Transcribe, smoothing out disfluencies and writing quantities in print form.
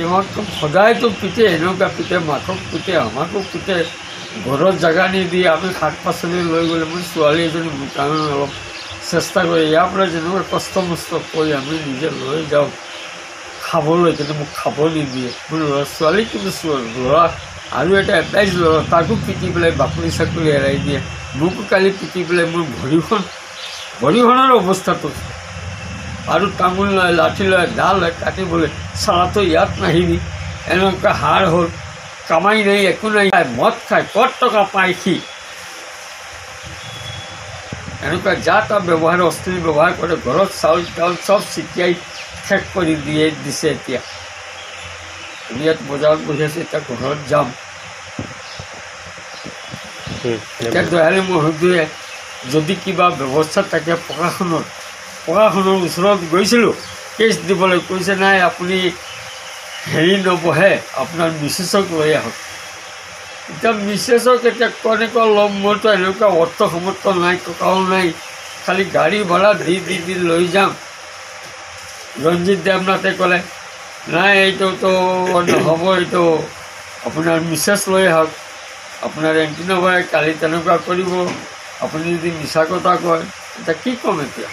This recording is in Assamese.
ইহঁতক সদায়তো পিটে, এনেকুৱা পিটে, মাকক পিটে, আমাকো পিটে, ঘৰত জেগা নিদিয়ে। আমি শাক পাচলি লৈ গ'লে মোৰ ছোৱালী এজনী মোৰ কাৰণে অলপ চেষ্টা কৰে, ইয়াৰ পৰা যেনেকুৱা কষ্ট মষ্ট কৰি আমি নিজে লৈ যাওঁ খাবলৈ, কিন্তু মোক খাব নিদিয়ে। মোৰ ল'ৰা ছোৱালী কিন্তু ল'ৰা আৰু এটা 21 ল'ৰা, তাকো পিটি পেলাই বাকলি চাকলি এৰাই দিয়ে। মোকো কালি পিটি পেলাই মোৰ ভৰিখনৰ অৱস্থাটো, আৰু তামোল লয়, লাঠি লয়, দা লয় কাটিবলৈ, চালাটো ইয়াত নাহিবি, এনেকুৱা হাৰ হ'ল, কামাই নাই, একো নাই, মদ খায়, ক'ত টকা পায় সি, এনেকুৱা যা তা ব্যৱহাৰ, অশ্লীল ব্যৱহাৰ কৰে। ঘৰত চাউল তাউল চব ছিটিয়াই শেষ কৰি দিছে। এতিয়া আমি ইয়াত বজাৰত বহি আছোঁ, এতিয়া ঘৰত যাম। এতিয়া দয়ালি মহোদয়ে যদি কিবা ব্যৱস্থা থাকে প্ৰশাসনৰ ওচৰত গৈছিলোঁ কেছ দিবলৈ, কৈছে নাই আপুনি হেৰি নবহে, আপোনাৰ মিছেছক লৈ আহক। এতিয়া মিছেছক এতিয়া কেনেকুৱা ল'ম, মোৰতো এনেকুৱা অৰ্থ সমৰ্থ নাই, টকাও নাই, খালি গাড়ী ভাড়া দি লৈ যাম। ৰঞ্জিত দেৱনাথে ক'লে নাই এইটোতো নহ'ব, এইটো আপোনাৰ মিছেছ লৈ আহক, আপোনাৰ এণ্টি নভয়, কালি তেনেকুৱা কৰিব, আপুনি যদি মিছা কথা কয়। এতিয়া কি ক'ম এতিয়া।